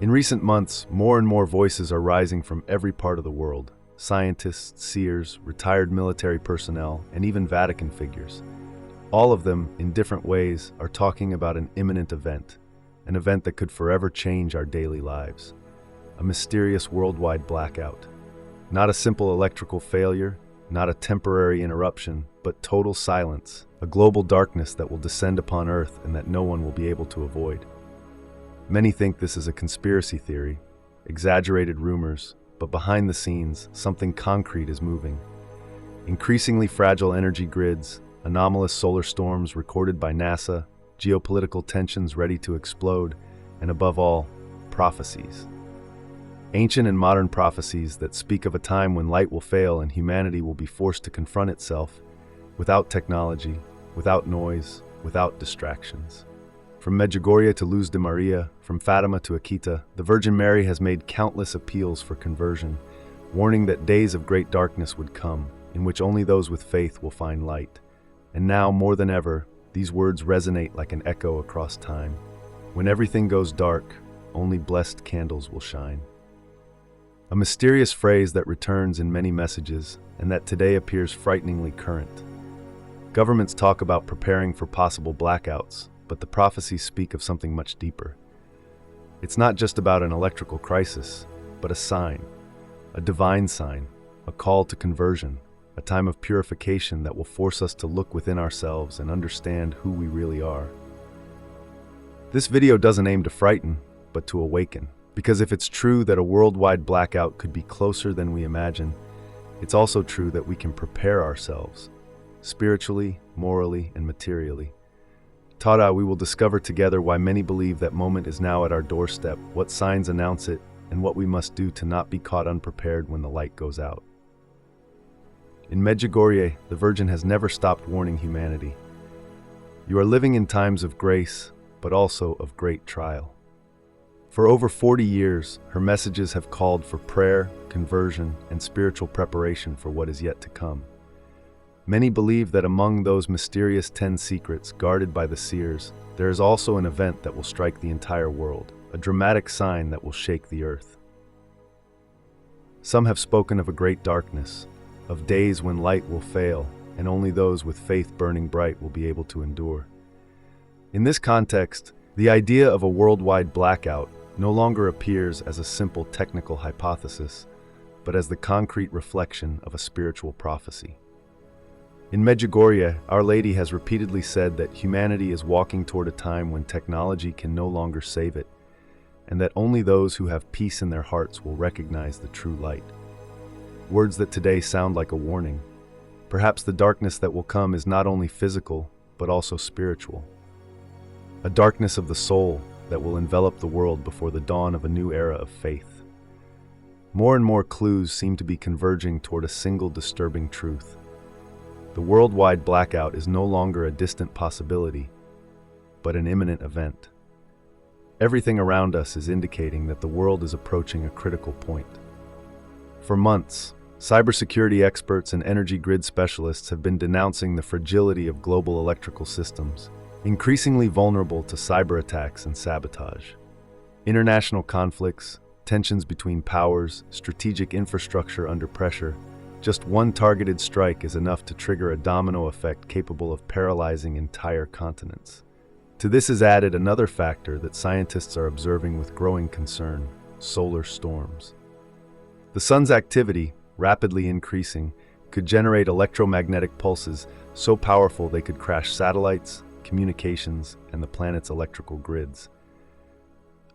In recent months, more and more voices are rising from every part of the world. Scientists, seers, retired military personnel, and even Vatican figures. All of them, in different ways, are talking about an imminent event, an event that could forever change our daily lives. A mysterious worldwide blackout. Not a simple electrical failure, not a temporary interruption, but total silence, a global darkness that will descend upon Earth and that no one will be able to avoid. Many think this is a conspiracy theory, exaggerated rumors, but behind the scenes, something concrete is moving. Increasingly fragile energy grids, anomalous solar storms recorded by NASA, geopolitical tensions ready to explode, and above all, prophecies. Ancient and modern prophecies that speak of a time when light will fail and humanity will be forced to confront itself, without technology, without noise, without distractions. From Medjugorje to Luz de Maria, from Fatima to Akita, the Virgin Mary has made countless appeals for conversion, warning that days of great darkness would come, in which only those with faith will find light. And now, more than ever, these words resonate like an echo across time. When everything goes dark, only blessed candles will shine. A mysterious phrase that returns in many messages, and that today appears frighteningly current. Governments talk about preparing for possible blackouts, but the prophecies speak of something much deeper. It's not just about an electrical crisis, but a sign, a divine sign, a call to conversion, a time of purification that will force us to look within ourselves and understand who we really are. This video doesn't aim to frighten, but to awaken. Because if it's true that a worldwide blackout could be closer than we imagine, it's also true that we can prepare ourselves, spiritually, morally, and materially. Tada, we will discover together why many believe that moment is now at our doorstep, what signs announce it, and what we must do to not be caught unprepared when the light goes out. In Medjugorje, the Virgin has never stopped warning humanity. You are living in times of grace, but also of great trial. For over 40 years, her messages have called for prayer, conversion, and spiritual preparation for what is yet to come. Many believe that among those mysterious 10 secrets guarded by the seers, there is also an event that will strike the entire world, a dramatic sign that will shake the earth. Some have spoken of a great darkness, of days when light will fail, and only those with faith burning bright will be able to endure. In this context, the idea of a worldwide blackout no longer appears as a simple technical hypothesis, but as the concrete reflection of a spiritual prophecy. In Medjugorje, Our Lady has repeatedly said that humanity is walking toward a time when technology can no longer save it, and that only those who have peace in their hearts will recognize the true light. Words that today sound like a warning. Perhaps the darkness that will come is not only physical, but also spiritual. A darkness of the soul that will envelop the world before the dawn of a new era of faith. More and more clues seem to be converging toward a single disturbing truth. The worldwide blackout is no longer a distant possibility, but an imminent event. Everything around us is indicating that the world is approaching a critical point. For months, cybersecurity experts and energy grid specialists have been denouncing the fragility of global electrical systems, increasingly vulnerable to cyber attacks and sabotage. International conflicts, tensions between powers, strategic infrastructure under pressure. Just one targeted strike is enough to trigger a domino effect capable of paralyzing entire continents. To this is added another factor that scientists are observing with growing concern: solar storms. The sun's activity, rapidly increasing, could generate electromagnetic pulses so powerful they could crash satellites, communications, and the planet's electrical grids.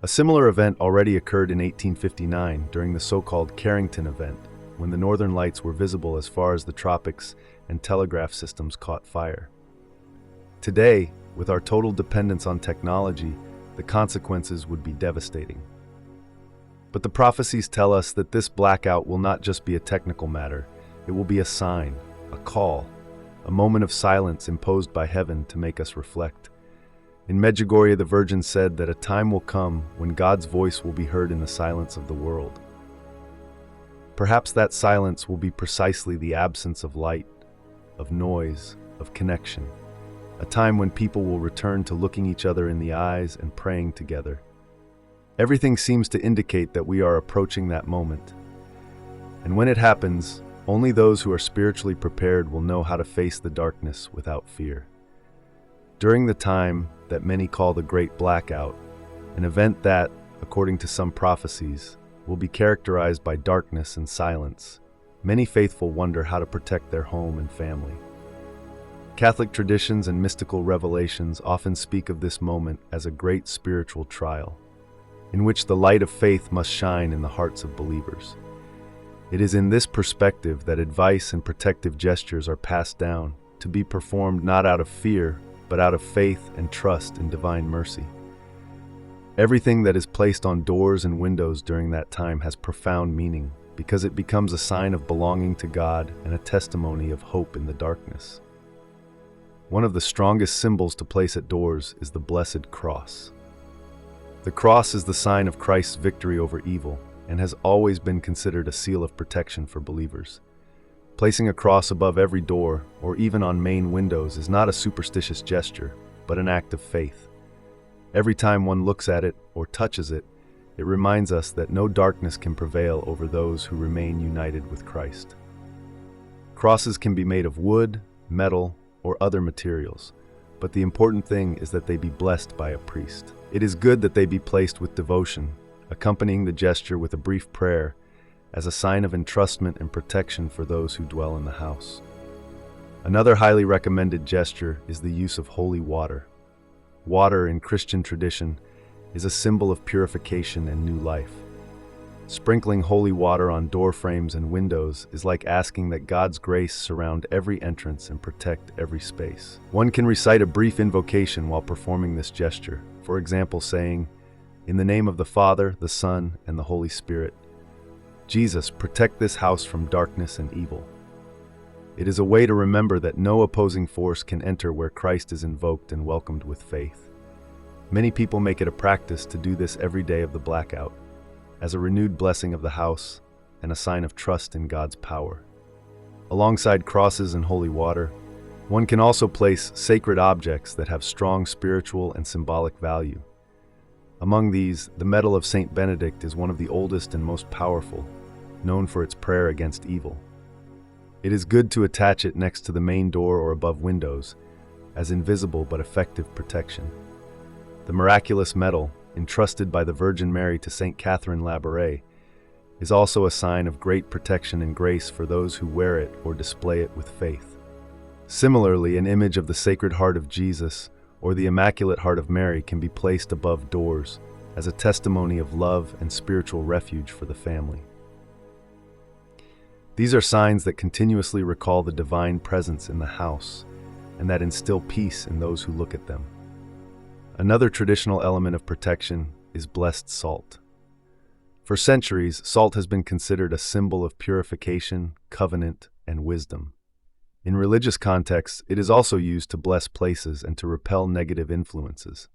A similar event already occurred in 1859 during the so-called Carrington event, when the northern lights were visible as far as the tropics and telegraph systems caught fire. Today, with our total dependence on technology, the consequences would be devastating. But the prophecies tell us that this blackout will not just be a technical matter, it will be a sign, a call, a moment of silence imposed by heaven to make us reflect. In Medjugorje, the Virgin said that a time will come when God's voice will be heard in the silence of the world. Perhaps that silence will be precisely the absence of light, of noise, of connection, a time when people will return to looking each other in the eyes and praying together. Everything seems to indicate that we are approaching that moment. And when it happens, only those who are spiritually prepared will know how to face the darkness without fear. During the time that many call the Great Blackout, an event that, according to some prophecies, will be characterized by darkness and silence, many faithful wonder how to protect their home and family. Catholic traditions and mystical revelations often speak of this moment as a great spiritual trial, in which the light of faith must shine in the hearts of believers. It is in this perspective that advice and protective gestures are passed down, to be performed not out of fear, but out of faith and trust in divine mercy. Everything that is placed on doors and windows during that time has profound meaning, because it becomes a sign of belonging to God and a testimony of hope in the darkness. One of the strongest symbols to place at doors is the Blessed Cross. The cross is the sign of Christ's victory over evil, and has always been considered a seal of protection for believers. Placing a cross above every door, or even on main windows, is not a superstitious gesture, but an act of faith. Every time one looks at it or touches it, it reminds us that no darkness can prevail over those who remain united with Christ. Crosses can be made of wood, metal, or other materials, but the important thing is that they be blessed by a priest. It is good that they be placed with devotion, accompanying the gesture with a brief prayer as a sign of entrustment and protection for those who dwell in the house. Another highly recommended gesture is the use of holy water. Water in Christian tradition is a symbol of purification and new life. Sprinkling holy water on door frames and windows is like asking that God's grace surround every entrance and protect every space. One can recite a brief invocation while performing this gesture, for example saying, "In the name of the Father, the Son, and the Holy Spirit, Jesus, protect this house from darkness and evil." It is a way to remember that no opposing force can enter where Christ is invoked and welcomed with faith. Many people make it a practice to do this every day of the blackout, as a renewed blessing of the house and a sign of trust in God's power. Alongside crosses and holy water, one can also place sacred objects that have strong spiritual and symbolic value. Among these, the medal of Saint Benedict is one of the oldest and most powerful, known for its prayer against evil. It is good to attach it next to the main door or above windows, as invisible but effective protection. The miraculous medal, entrusted by the Virgin Mary to Saint Catherine Labouré, is also a sign of great protection and grace for those who wear it or display it with faith. Similarly, an image of the Sacred Heart of Jesus or the Immaculate Heart of Mary can be placed above doors as a testimony of love and spiritual refuge for the family. These are signs that continuously recall the divine presence in the house and that instill peace in those who look at them. Another traditional element of protection is blessed salt. For centuries, salt has been considered a symbol of purification, covenant, and wisdom. In religious contexts, it is also used to bless places and to repel negative influences.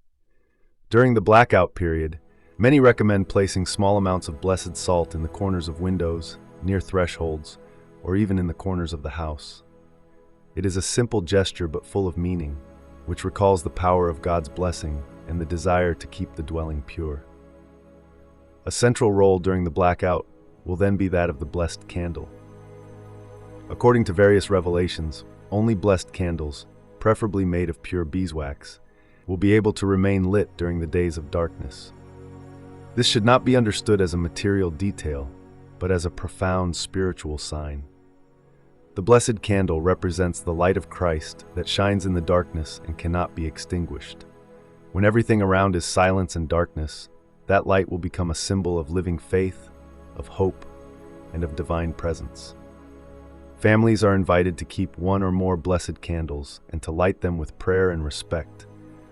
During the blackout period, many recommend placing small amounts of blessed salt in the corners of windows, near thresholds, or even in the corners of the house. It is a simple gesture but full of meaning, which recalls the power of God's blessing and the desire to keep the dwelling pure. A central role during the blackout will then be that of the blessed candle. According to various revelations, only blessed candles, preferably made of pure beeswax, will be able to remain lit during the days of darkness. This should not be understood as a material detail, but as a profound spiritual sign. The blessed candle represents the light of Christ that shines in the darkness and cannot be extinguished. When everything around is silence and darkness, that light will become a symbol of living faith, of hope, and of divine presence. Families are invited to keep one or more blessed candles and to light them with prayer and respect,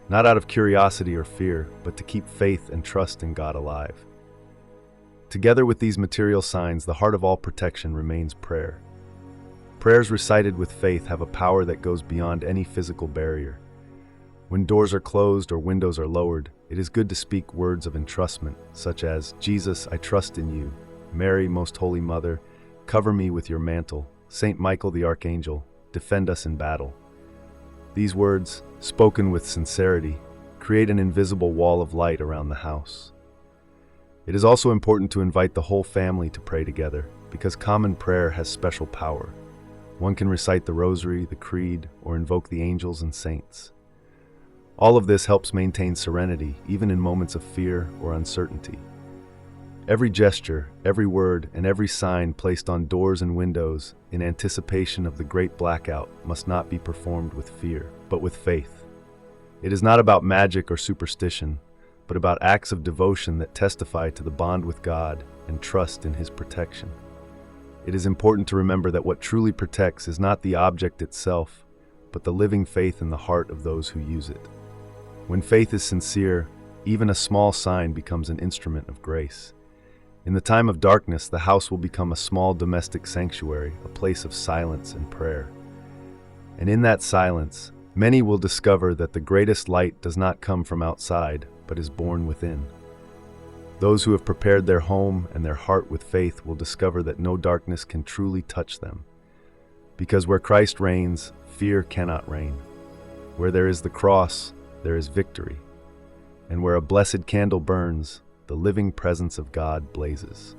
not out of curiosity or fear, but to keep faith and trust in God alive. Together with these material signs, the heart of all protection remains prayer. Prayers recited with faith have a power that goes beyond any physical barrier. When doors are closed or windows are lowered, it is good to speak words of entrustment, such as, "Jesus, I trust in you. Mary, Most Holy Mother, cover me with your mantle. Saint Michael the Archangel, defend us in battle." These words, spoken with sincerity, create an invisible wall of light around the house. It is also important to invite the whole family to pray together, because common prayer has special power. One can recite the rosary, the creed, or invoke the angels and saints. All of this helps maintain serenity, even in moments of fear or uncertainty. Every gesture, every word, and every sign placed on doors and windows in anticipation of the great blackout must not be performed with fear, but with faith. It is not about magic or superstition, but about acts of devotion that testify to the bond with God and trust in His protection. It is important to remember that what truly protects is not the object itself, but the living faith in the heart of those who use it. When faith is sincere, even a small sign becomes an instrument of grace. In the time of darkness, the house will become a small domestic sanctuary, a place of silence and prayer. And in that silence, many will discover that the greatest light does not come from outside, but is born within. Those who have prepared their home and their heart with faith will discover that no darkness can truly touch them. Because where Christ reigns, fear cannot reign. Where there is the cross, there is victory. And where a blessed candle burns, the living presence of God blazes.